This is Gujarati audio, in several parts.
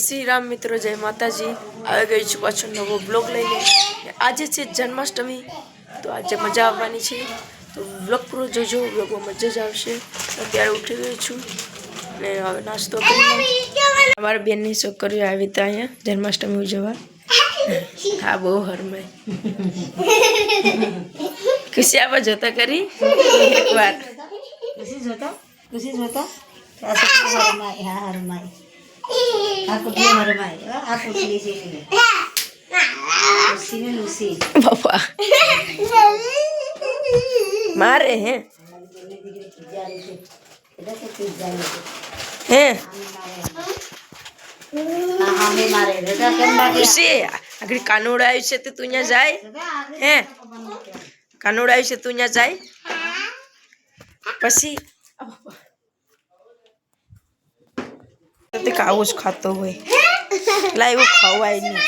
श्री राम मित्रों, जय माताजी। आ गई छू पाछो नवो ब्लॉग लईने। आज छे जन्माष्टमी, तो आज मजा आववानी छे। तो ब्लॉग पूरो जोजो, ब्लॉगमां मजा ज आवशे। अत्यारे उठी गई छू ने हवे नास्तो करी। अमारी बेननी छोकरीओ आवी त अहींया जन्माष्टमी उजववा। हाँ, बहु हरमाय। खुशी आवा जोता करी एक बार। खुशी जोता हरमाय। हाँ, हरमाय। पापा मारे हैं खुशी आखिर कानूड़ आयु से तू यहाँ जाए हैं कानूड़ आयु से तू यहाँ जाए पसी ते कावुज खातो होय ला एवो खवाय नहीं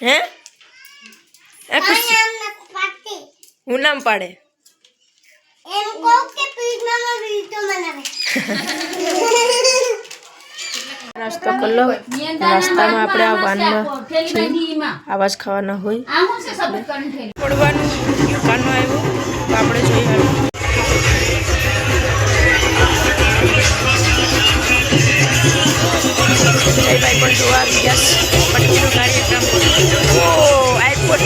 हैं ए खुशी હું નામ પાડે એમ કો કે પીઠમાં વિડિયો બનાવે નાસ્તો कर लो नास्ता में આપણે આ વાનમાં આવાજ ખાવાના હોય આ હું છે સબત કરીને પડવાનું દુકાનનો આવ્યો તો આપણે જોઈ હાલો જય ભાઈ પણ જોવા આવી ગયા પટ્ટીનો કાર્યક્રમ ઓ આઈપોડ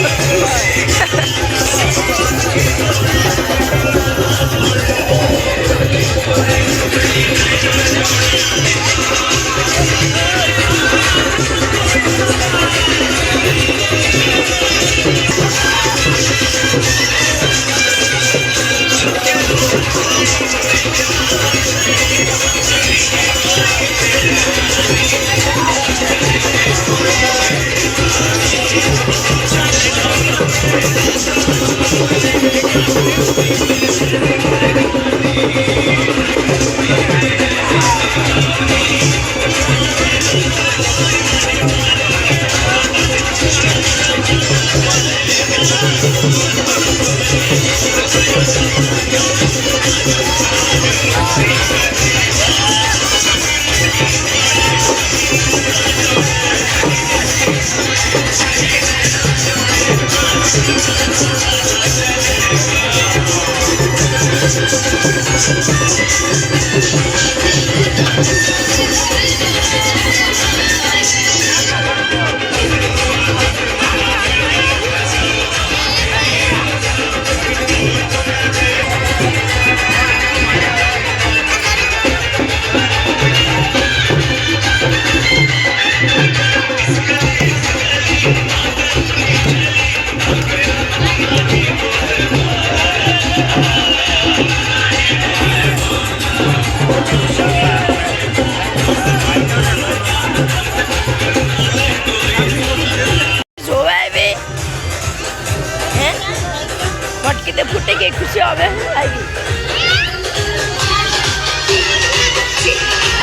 फूटे गई खुशी आवे आई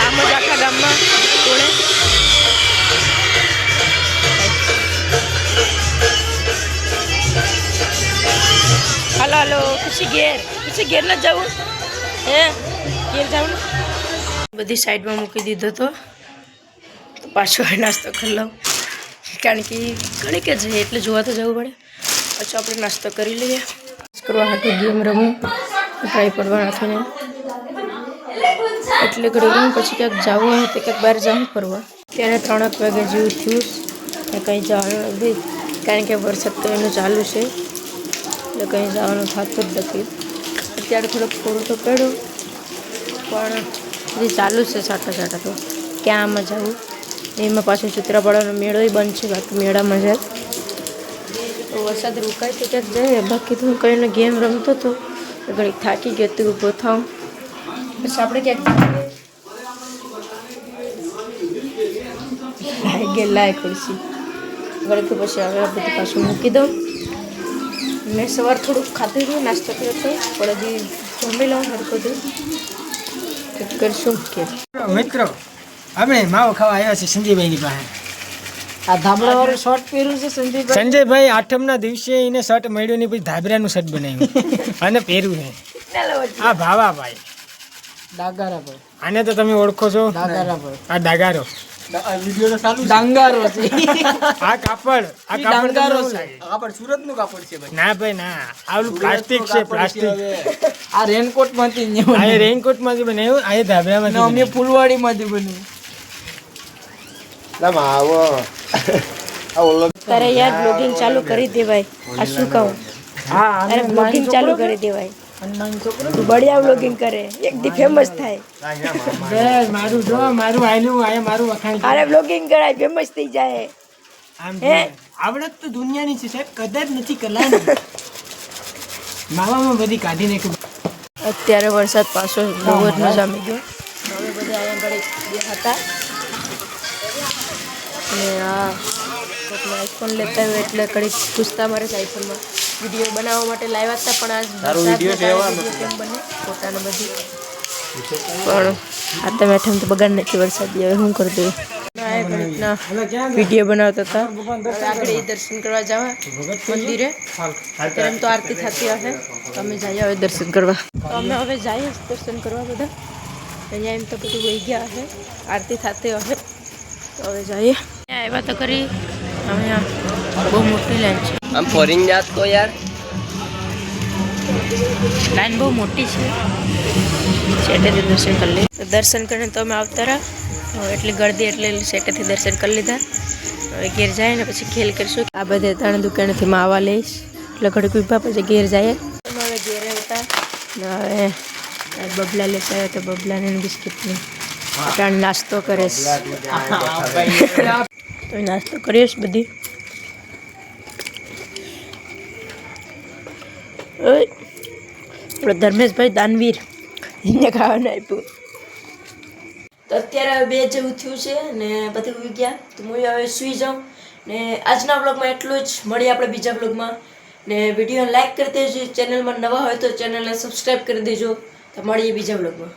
आ मजा का गाममा तोड़े हेलो हेलो खुशी घेर न जाऊं हे घेर जाऊं बधी साइड में मूकी दीधो तो पाछो नास्तो कर लो कारण कि घणी के जाए એટલે જોવા તો જવું પડે પછી આપણે નાસ્તો કરી લઈએ કરવા હાટુ ગેમ રમું ટ્રાય પડવાના થઈને એટલે ઘડી રમું પછી ક્યાંક જવું હોય તો ક્યાંક બહાર જવું ફરવા ત્યારે 3 વાગે જેવું થયું ને કંઈ જવાનું નથી કારણ કે વરસાદ તો એનું ચાલુ છે એટલે કંઈ જવાનું થતું જ નથી અત્યારે થોડોક પૂરો તો પડ્યો પણ હજી ચાલુ છે છાંટા તો ક્યાં આમાં જવું એમાં પાછું ચિત્રાપાડાનો મેળોય બંધ છે બાકી મેળામાં જાય તો વરસાદ રોકાય તો ક્યાંક જાય બાકી તો હું કહીને ગેમ રમતો હતો ઘણી થાકી ગયો તો ઊભો થાઉં પછી આપણે ક્યાંક ગયેલા ખુરશી ઘડીક પછી હવે બધું પાછું મૂકી દઉં મેં સવાર થોડુંક ખાધું હતું નાસ્તો કર્યો હતો પણ હજી જમી લઉં હરખું હતું કરશું કે મિત્રો આપણે માવો ખાવા આવ્યા છે સંજયભાઈની પાસે આ ધાબળાવાળું શર્ટ પહેર્યું છે સંજયભાઈ આઠમના દિવસે એને શર્ટ મળ્યું ને પછી ધાબરાનું શર્ટ બનાવ્યું અને પહેર્યું છે આ ભાવાભાઈ ડાગારા પર આને તો તમે ઓળખો છો ડાગારા પર આ ડાગારો વિડિયો તો ચાલુ ડાંગારો છે આ કાપડ આ કાપડ ડાંગારો તમને છે. શું લાગે? કાપડ સુરત નું કાપડ છે ભાઈ ના ભાઈ ના આ ઓલું પ્લાસ્ટિક છે પ્લાસ્ટિક આ રેનકોટ માંથી જ આ એ રેઇનકોટ માંથી બનાવ્યું આ એ અમે ધાબળામાંથી ફૂલવાડી માંથી બન્યું લામાં આવો આ ઓલો તારે યાર બ્લોગિંગ ચાલુ કરી દેવાય આ શું કહું હા તારે બ્લોગિંગ ચાલુ કરી દેવાય હનુમાન છોકરો તું બળિયા બ્લોગિંગ કરે એક દી ફેમસ થાય બસ મારું જો મારું આયલું આ મારું વખાણ અરે બ્લોગિંગ કરાય ફેમસ થઈ જાય આમ હે? આવડત તો દુનિયાની છે સાહેબ કદર નથી કલાની માવામાં બધી કાઢી નાખ્યું અત્યારે વરસાદ પાછો બહુ જ ન જામી ગયો હવે બધા અહીંયા ઘડી હતા અને આ કોકનો આઈફોન લેતા હોય એટલે ઘડી પૂછતા મારે આઈફોનમાં વિડીયો બનાવવા માટે લાવ્યા હતા પણ આજ વિડીયો કેમ બને ફોટાને બધી પણ આ તમે ઠેમ તો બગાડ નાખી વરસાદી હવે શું કરી દઉં વિડીયો બનાવતા હતા હવે આગળ એ દર્શન કરવા જવા મંદિરે અત્યારે એમ તો આરતી થતી હશે તો અમે જઈએ હવે દર્શન કરવા તો અમે હવે જઈએ દર્શન કરવા બધા અહીંયા એમ તો બધું વહી ગયા હશે આરતી થતી હશે તો હવે જઈએ આવ્યા તો કરી હવે આ બહુ મોટી લાઈન છે આમ ફોરિંગ જાત તો યાર લાઈન બહુ મોટી છે સેટેથી દર્શન કરી લે તો દર્શન કરીને તો અમે આવતા રહ્યા એટલી ગળદી એટલે સેટેથી દર્શન કરી લીધા હવે ઘેર જાય ને પછી ખેલ કરીશું આ બધે ત્રણ દુકાનેથી માવા લઈશ એટલે ઘડીક ઉભા પછી ઘેર જાય અમે હવે ઘેરે હતા ને હવે બબલા લેતા આવ્યા તો બબલાને બિસ્કિટની ત્રણ નાસ્તો કરે તો નાસ્તો કરીશ બધી ઓય આપણો ધર્મેશભાઈ દાનવીર એને ખાવાનું આપ્યું તો અત્યારે હવે 2 જેવું થયું છે ને બધું ઉઈ ગયા તો હું હવે સૂઈ જાઉં ને આજના બ્લોગમાં એટલું જ મળીએ આપણે બીજા બ્લોગમાં ને વિડીયો લાઈક કરી દેજો ચેનલમાં નવા હોય તો ચેનલને સબસ્ક્રાઈબ કરી દેજો તો મળીએ બીજા બ્લોગમાં